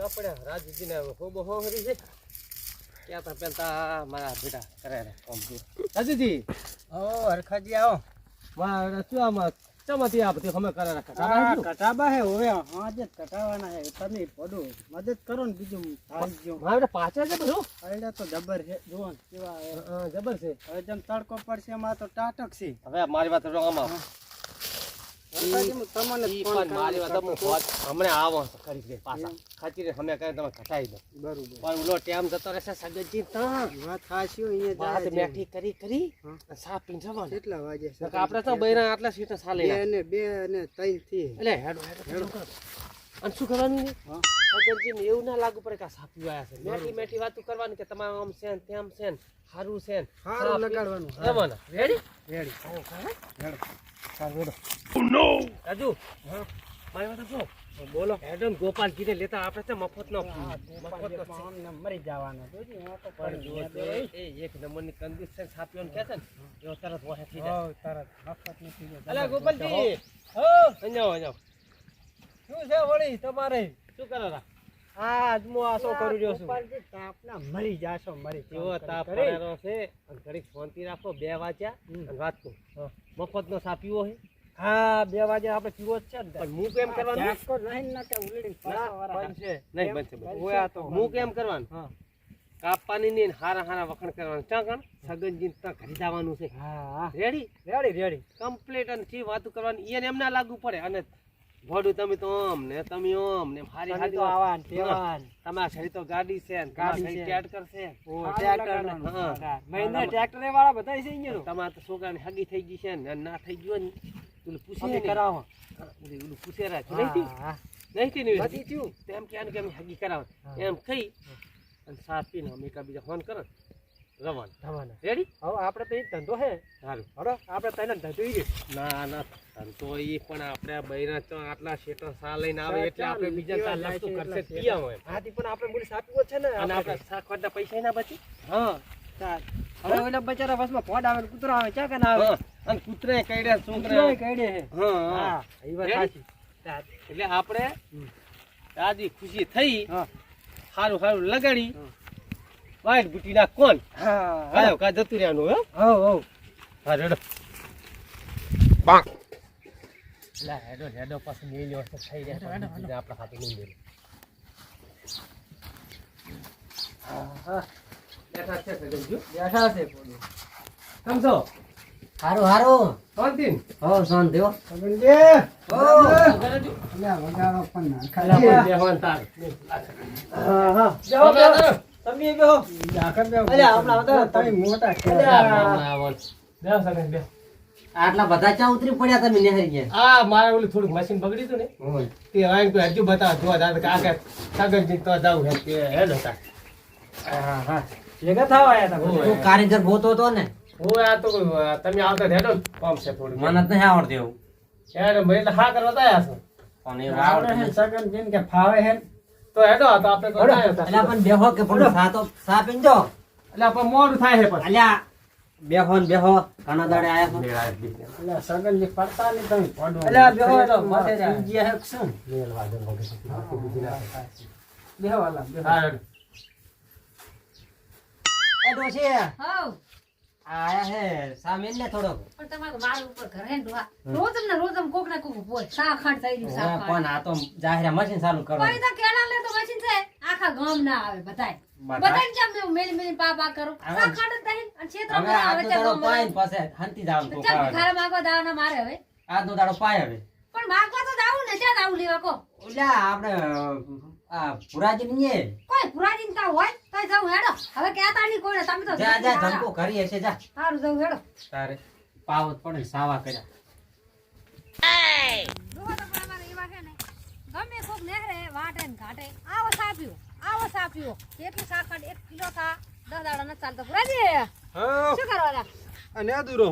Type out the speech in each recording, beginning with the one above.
આપણે રાજુજી ને હોબો હોરી છે ક્યાં તા પેલતા મારા બેટા કરે રે કામ છે રાજુજી ઓ હરખાજી આવો મારા ચુઆમાં ચમતી આ બધી અમે કરે કટાબા હે હવે આજે કટાવાના હે તમે પડો મદદ કરો ને બીજું થાજો મારે પાછળ છે બધું આઈડા તો જબર છે જુઓ કેવા જબર છે હવે જેમ તડકો પડશે એમાં તો ટાટક છે હવે મારી વાત આમાં તમને મારી વાત હમણાં આવો કરી દે પાછા ખાચી અમે કહે તમે ઘટાઈ દો બરોબર પણ ઓલો ટાઈમ જતો રહેશે સગતજી તા વાત ખાસી અહીંયા વાત મેઠી કરી સાપ પીન જવાનું કેટલા વાગે છે આપણે તો બૈરા આટલા સીટ સાલે બે ને 3 થી એટલે હેડો અને શું કરવાનું સગતજીને એવું ના લાગુ પડે કે સાપ પીવાયા છે મેઠી વાતો કરવાની કે તમારે આમ છે તેમ છે હારું છે હારું લગાડવાનું એમાં રેડી હેડો Oh no! રાજુ મારી વાત આપો બોલો એડમ ગોપાલજીને લેતા આપણે તો મફતનો મરી જવાનો એ એક નંબરની કંડિશન છાપ્યોને કહે છે ને એવો તરત વહે થઈ જાય તરત મફત ની થઈ જાય અલા ગોપાલજી હો અહીંયા શું છે વળી તમારે શું કરો રા આજ મો આસો કરી રહ્યો છું ગોપાલજી તાપના મરી જાશો મરી કેવો તાપ પડેલો છે અને ઘડીક શાંતિ રાખો 2 વાગ્યા અને વાત કો મફતનો છાપ્યો હે હા 2 વાગે આપણે પીવો જ છે ને પણ હું કેમ કરવાનું જાકો નહીં ના કે ઉલડી બનશે નહીં બનશે ઓયા તો હું કેમ કરવાનું હા કાપવાની ને હારા વખણ કરવાનું ચા કણ સગનજી તા ઘરે જવાનું છે હા રેડી કમ્પ્લીટ અને થી વાતો કરવાની એને એમ ના લાગુ પડે અને ભોડું તમે તો આમ ને તમે આમ ને હારી હારી તો આવાન તેવાન તમારા શરીર તો ગાડી છે ને ગાડી ટ્રેક્ટર છે ઓ ટ્રેક્ટર હા મહિને ટ્રેક્ટર વાળા બધા છે અહીંયા તમારા તો છોકરાની હગી થઈ ગઈ છે ને ના થઈ ગયો ને તું પૂછે કરાવો ઓલું પૂછે રા નહીં થી બધી થયું તેમ કે અમે હગી કરાવ એમ થઈ અને સાત પીને અમે બીજા ફોન કરો રવાના રેડી હવે આપણે તો એ ધંધો હે સારું હડો આપણે તને ધંધો ઈ ના ધંધો ઈ પણ આપણે બૈરા તો આટલા શેટર સા લઈને આવે એટલે આપણે બીજા સા લાગતું કરશે ત્યાં હોય હાથી પણ આપણે મૂળ સાપીઓ છે ને અને આપણે સાખવાડના પૈસા ના બચી હા ચાલ હવે ઓલા બચારા બસમાં ફોડ આવે કૂતરા આવે ચા કે ના આવે અને કૂતરે કઈડે છોકરા કઈડે હે હા એ વાત સાચી એટલે આપણે આજી ખુશી થઈ સારું લગાડી વાઈટ બુટી ના કોણ હા કા જતું રહેવાનું હો હા રેડો પાંક લા હેડો પાછું લઈ લ્યો તો થઈ જાય આપણા હાથે નહીં લે હા બેઠા છે સગનજી બેઠા છે કેમ છો હારું શાંતિ હો શાંતિ હો સગનજી હો સગનજી અલ્યા વગાડો પણ ના ખાલી બેહવાન તાર હા જાઓ તમે બેહો જાકર બેહો અલ્યા આપણા બધા તમે મોટા છે બેહો સગન બેહો આટલા બધા ચા ઉતરી પડ્યા તમે નેહરી ગયા આ મારે ઓલું થોડુંક મશીન બગડ્યું હતું ને તે આઈને તો હજુ બતાવ જોવા દાદા કે આ કે સગનજી તો જાવ હે કે હેડ હતા હા ભેગા થવા આયા તા તું કારીગર ગોતો તો ને હું આ તો તમે આવતા હેડો કામ છે થોડું મને જ નહીં આવડતું એવું હેડ મેં એટલે હા કરવા તાયા છો પણ એ આવડે હે સગનજી કે ફાવે હે તો હેડો તો આપણે તો તાયા હતા અલ્યા પણ બેહો કે પણ સા પીંજો એટલે આપણે મોડું થાય છે પછી અલ્યા બેહો ને બેહો ઘણા દાડે આયા છો અલ્યા સગનજી પડતા નહીં તમે પડો અલ્યા બેહો તો માથે જી હે શું બેહો વાલા બેહો હા એ ડોશી હાઉ આયા હે સામેલ ને થોડો પણ તમારું માર ઉપર ઘર હે ડોહા રોજ કોક ના કોક બોલ સા ખાંડ થઈ ગયું સા ખાંડ પણ આ તો જાહેર મશીન ચાલુ કરો કોઈ તો કેળા લે તો મશીન છે આખા ગામ ના આવે બધાય બધાય જેમ મેલી પાપા કરો સા ખાંડ જ નહીં અને ક્ષેત્ર હવે માં આવે આ તે દાડો ગામ પાઈન પાસે હંતી જાવ તો ચાલ ભિખારા માંગવા દાવાના મારે હવે આજનો દાડો પાય હવે પણ માંગવા તો દાવું ને ત્યાં દાવું લેવા કો ઓલા આપણે આ પુરાજી ને કોઈ પુરાજી તા હોય તો જાઉં હેડો હવે કેતા નહીં કોઈને તમે તો જા ધંકો કરી હશે જા સારું જાઉં હેડો તારે પાવત પડે સાવા કર્યા ડોહા તો પણ અમારે એવા છે ને ગમે કોક નેહરે વાટે ને ઘાટે આવો સાપ્યો કેટલું સાખંડ 1 કિલો થા 10 દાડા ન ચાલતો પુરાજી હા શું કરવાના અને દૂરો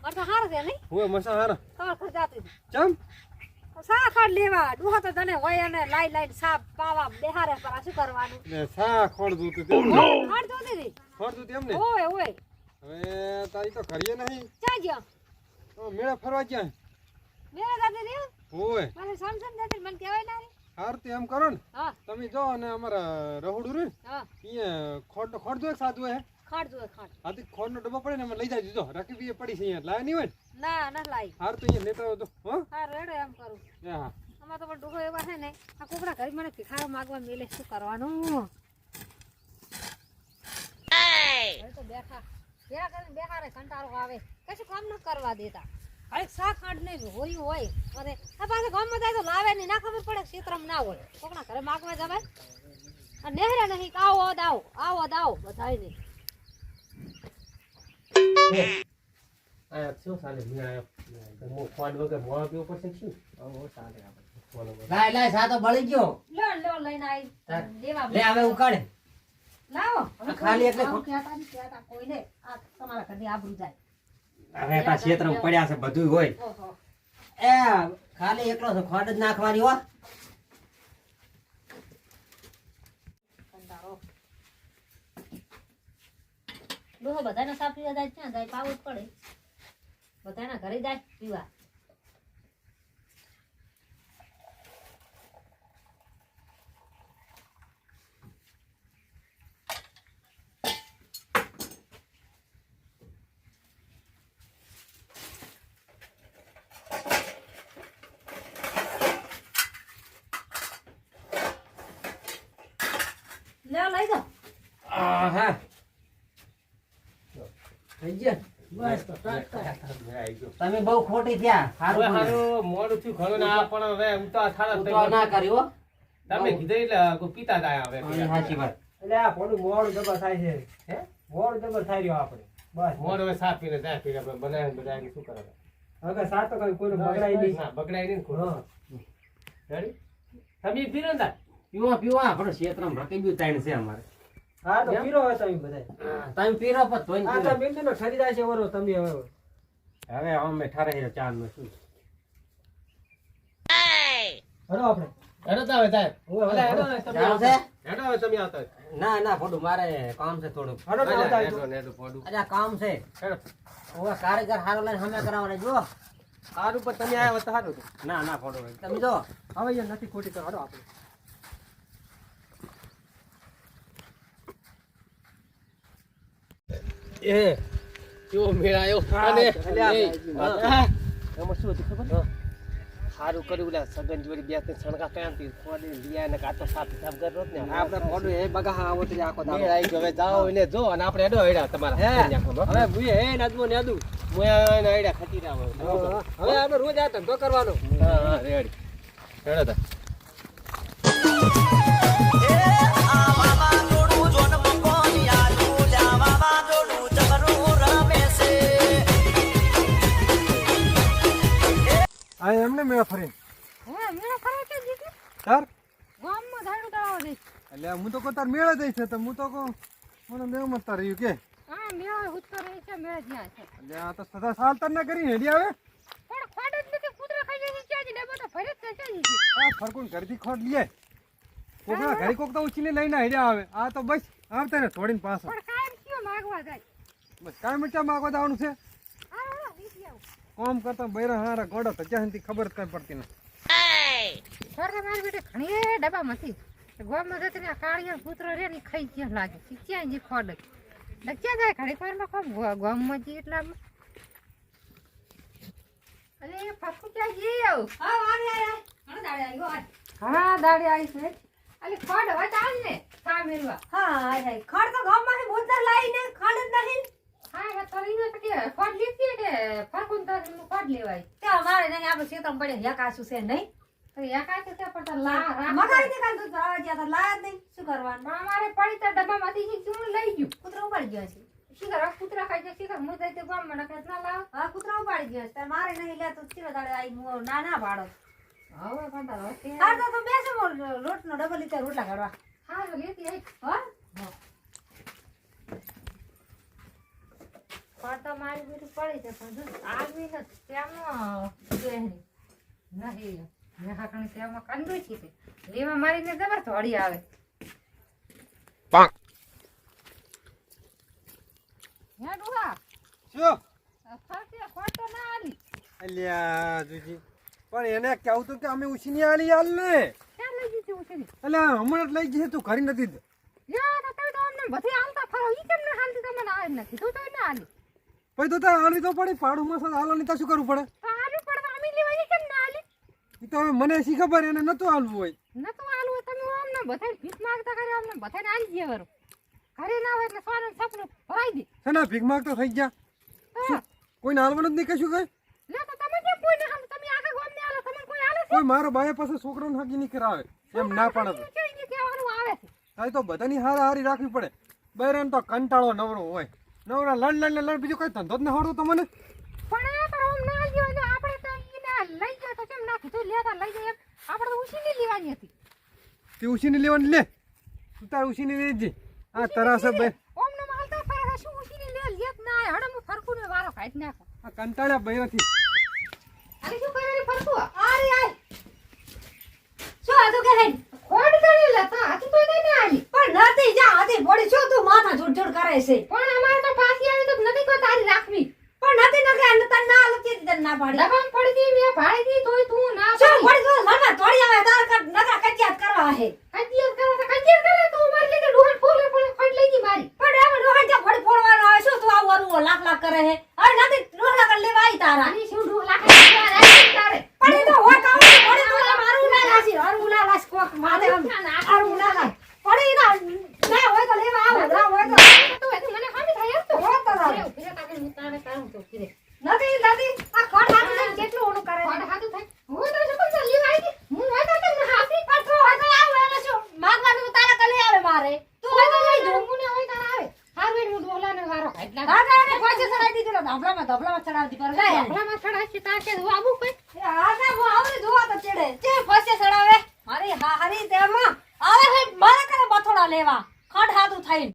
મારે તો હાર છે નહીં હું મસા હારા તમારે ખર્ચ જાતું ચમ સાખંડ લેવા ડોહા તો તને હોય અને લાઈ સાપ પાવા બેહારે પર શું કરવાનું ને સા ખોડ દૂત તે હાર તો દીધી ખોડ દૂત એમને ઓય હવે તારી તો કરીએ નહીં ચા ગયો તો મેળા ફરવા ગયા મેરા દાદી રે ઓય મને સમસમ દાદી મને કહેવાય ના રે હાર તો એમ કરો ને હા તમે જો અને અમારા રહોડું રહ્યું હા ને ખોટ ખોટ જો એક સાદું હે ખાડ જોવે ખાડ આથી ખોટનો ડબ્બો પડે ને અમે લઈ જાય જો રાખી બી પડી છે અહીંયા લાયા નહીં હોય ને ના ના લાઈ હાર તો અહીંયા લેતા હોય તો હો હા રેડો એમ કરું એ હા આમાં તો પણ ડોહો એવા છે ને આ કુકડા ઘરે મને ભિખારો માગવા મેલે શું કરવાનું હવે તો બેઠા ભેગા કરીને બેઠા રે કંટાળો આવે કશું કામ ન કરવા દેતા હવે શાક ખાંડ નહીં હોય અને આ પાસે ગામમાં જાય તો લાવે નહીં ના ખબર પડે ક્ષેત્રમાં ના હોય કોકના ઘરે માગવા જવાય અને નેહરે નહીં કે આવો દાવો બધાય નહીં આ શું ચાલે મો ફોન વગર મોળો પીવો પડશે શું ઓ ચાલે આપણે ફોન વગર લાય સાતો બળી ગયો લો લઈને આવી દેવા લે હવે ઉકાળે લાવો ખાલી એટલે કહેતા કોઈને આ તમારા ઘરની આબરૂ જાય હવે તા ક્ષેત્રમાં પડ્યા છે બધું હોય ઓહો એ ખાલી એકલો છે ખોડ જ નાખવાની હો કંટાળો ડોહો બધાને સાફ પીવા જાય ક્યાં જાય પાવું જ પડે બધાના ઘરે જાય પીવા લઈ દો હા થઈ ગયા બસ તો તમે બહુ ખોટી થયા હવે હારું હારું મોડું થયું ઘણું ને આ પણ હવે ઉતા થારા તો ના કર્યો તમે કીધું એટલે કોઈ પીતા જાય હવે સાચી વાત એટલે આ પોડું મોડું જબર થાય છે હે મોડું જબર થાય રહ્યો આપણે બસ મોડ હવે સાફ પીને જાય પીને બનાવીને બધા શું કરે હવે સાત તો કઈ કોઈને બગડાય નહીં ના બગડાય નહીં ને ખોટું. હા રેડી તમે પીરો ને તાર? પીવા આપણે ક્ષેત્રમાં ભટકી ગયું તાણ છે અમારે હા તો પીરો હોય તમે બધાય તમે પીરો પણ તોય આ તો બિંદુનો ખરીદાય છે વરો તમે હવે હવે અમે ઠરાઈ ચાર નું શું હરો આપણે હેડો તો હવે તાર. હવે અલે હેડો હવે તમે ચાલુ આવતા. છે હેડો હવે તમે આવતા. ના ના ફોટું મારે કામ છે થોડું હરો તો અલે આવતા હેડો ને હેડો પોડું. અરે કામ છે હેડો. હવે કારીગર હારો લઈને હમે કરાવવાના જો હારું પણ તમે આવ્યા હોત તો હારું હતું. ના ના ફોટો તમે જો હવે યાર નથી ખોટી કરો હરો આપણે એ કેવો મેળ આવ્યો અને એમાં શું હતું ખબર સારું કર્યું લે સગન જોડી બે ત્રણ સણકા પહેરતી ખોડી લીયા ને કાતો સાફ સાફ કરતો ને આપણે પોડું એ બગા આવો તો આખો મેળ આવી ગયો હવે જાઓ એને જો અને આપણે હેડો હેડા તમારા હે કન્યાકુમાર. હવે મુએ હે નાદવો નાદુ મોયા ને હેડા ખતી રહ્યા હોય. હવે આપણે રોજ આ ધંધો કરવાનો હા હા રેડી હેડો તા. આ એમને મેં ફરી હે મેળો ફરવા કે જીતી તાર ગામમાં ધાડું તળાવ દે એટલે હું તો કોતાર મેળે દઈ છે તો હું તો કહું મને મેં મતતા રહ્યું કે હા મેળો ઉત્તર રહી છે મેળ જ્યાં છે એટલે આ તો સદા સાલ તર ના કરી હેડી આવે પણ ખોડ જ નથી કૂતરા ખાઈ જાય છે ક્યાં ડબ્બો તો ભરે જ છે ક્યાં જીતી આ ફરકું ઘરથી ખોટ લીએ કોકના ઘરે કોક તો ઉછીને લઈને હેડ્યા આવે આ તો બસ આવતા ને થોડીને પાછો પણ કાયમ કયો માગવા જાય બસ કાંઈ મિનિટ માગવા જવાનું છે હા હા નીકળી આવું કોમ કરતા બૈરા હારા ગોડો તો જ્યાં સુધી ખબર જ કઈ પડતી ના ખોરકા મારી બેટે ઘણી ડબ્બામાંથી ગામમાં જતી રહ્યા કાળિયા કૂતરો રે ને ખાઈ ક્યાં લાગે ક્યાં જી ખોડ ક્યાં જાય ઘડી વારમાં કોમ ગામમાં જી એટલામાં અરે ફરકું ક્યાં જઈ આવું હા વારે આયા ઘણા દાડે આવ્યો હા દાડે આવી છે અલી ખોડ હવે ચાલ ને સા મેલવા હા હાય ખડ તો ગામમાંથી બોલતા લાઈને ખડ જ નહીં હા હવે તરી ન કે ખોડ લીધી કે ફરકું તો ખોડ લેવાય તે અમારે નહીં આપણે ક્ષેત્રમાં પડે યા કાશું છે નહીં તો એકા તો તે પડતા લા મગાઈ દે કાલ તો આવા ગયા તો લાયા જ નહીં શું કરવાનું પણ અમારે પડી તો ડબ્બામાંથી જે ચૂણ લઈ ગયું કૂતરો ઉપાડી ગયો છે શીખર આ કૂતરા ખાઈ જાય શીખર મું દઈ ગામમાં નખત ના લાવ હા કૂતરો ઉપાડી ગયો છે મારે નહીં લે તો ચીરો દાડે આઈ ના ના પાડો હવે કંટાળો આવે. હા તો બેસો રોટનો ડબલ લીધે રોટલા કાઢવા હા તો લેતી આઈ હા પડતા મારી બેટી પડી છે પણ જો આદમી ને તેમાં છે નહીં મેં હાકણી તેમાં કંદું છે તે લેવા મારીને જબર થોડી આવે હે ડુહા શું ફરતી ખોટો ના આલી અલ્યા જુજી પણ એને કેવું તું કે અમે ઉછીની આલી હાલ ને ક્યાં લઈ ઉછીની એટલે હમણાં જ લઈ જશે તું ઘરે નથી જ. યા તો તમે તો અમને બધે હાલતા ફરો ઈ કેમ ના હાલતી તમને આવે જ નથી તું તો ના હાલી પછી તો તારે હાલવી તો પડે પાડું માં હાલવાની તો શું કરવું પડે તો હાલી પડે અમે લેવા ઈ કેમ ના હાલી એ તો હવે મને શી ખબર એને નતું હાલવું હોય. નતું હાલવું તમે અમને બધે ભીખ માંગતા કર્યા અમને બધાને હાલી દે વરો ઘરે ના હોય એટલે સોનું સપનું ભરાઈ દે શેના ભીખ માંગતા થઈ ગયા હા કોઈને હાલવાનું જ નહીં કશું કઈ. લે તો તમે કેમ કોઈ ના હાલો તમે આખા ગામને હાલો તમને કોઈ હાલે છે કોઈ મારો બાય પાસે છોકરાને હાકી નહીં કરાવે એમ ના પાડે તો. કેવી રીતે કહેવાનું આવે છે તારે તો બધાની હારી રાખવી પડે. બૈરાને તો કંટાળો નવરો હોય. નવરા લડ બીજું કઈ ધંધો જ ના આવડતો તમને. પણ એ તો આમ ના ગયો ને આપણે તો ઈને લઈ ગયો તો કેમ ના કીધું લેતા લઈ જાય આપણે તો ઉછીની લેવાની હતી તે ઉછીની લેવાની લે તું તાર ઉછીની લેજે. આ તરાસે બે ઓમ ને માલતા ફરે શું ઉછીની લેત ના આય હડમ ફરકું ને વારો કાઢ નાખો આ કંટાળ્યા બૈરાથી. અરે શું કરે ફરકું અરે આય શું હતું કે હે ખોડ કરી લેતા હતી તો નહીં આલી પણ નથી જા હતી બોડી શું તું માથા જોડ કરે છે પણ અમારે તો પાછી આવી તો નથી કોઈ તારી રાખવી પણ નથી ન કે તને ના લતી તને ના પાડી દબાણ પડી દી મેં ભાડી દી તોય તું ના શું બોડી તો મને તોડી આવે તાર કર નગર કચ્યાત કરવા હે કજીયત કરે તું મારી લીધે ડોહન ફોલે ફોલે ફટ લઈ ગઈ મારી પણ એમ રોહન જે બોડી ફોડવાનો આવે શું તું આવું અરુ લાખ કરે હે અરે નથી રોહલા કર લેવા આવી તારા આની શું ડોહ લાખે તારે પણ એ તો હોય કામ બોડી તો મારું ના લાસી અરુ ના લાસ કોક માથે અરુ ના લાસ પડી ના હોય તો લેવા આવો ના હોય તો તો એ મને ખામી થાય તો હો તો ફિરે તારે મુતાને કામ તો ફિરે નથી આ ખોટ હાથ કેટલું ઓલું કરે કોણ હાથું થાય હું તો શું કરતા લેવા આવી હું હોય તો તમને હાથી પણ તું હોય તો આવ એટલે શું માગવાનું તારા કલે આવે મારે તું હોય તો લઈ દઉં મુને હોય તાર આવે હારવેન હું ડોલાને વારો કાઢ નાખ રાજા એને પૈસે ચડાઈ દીધો ધબલામાં ચડાવતી પર જાય આપણામાં ચડાશે તાર કે હું આવું કઈ રાજા હું આવરી જોવા તો ચડે જે પૈસે ચડાવે મારી હારી તેમાં આવે છે મારા કરે બથોડા લેવા ખડ હાથું થઈને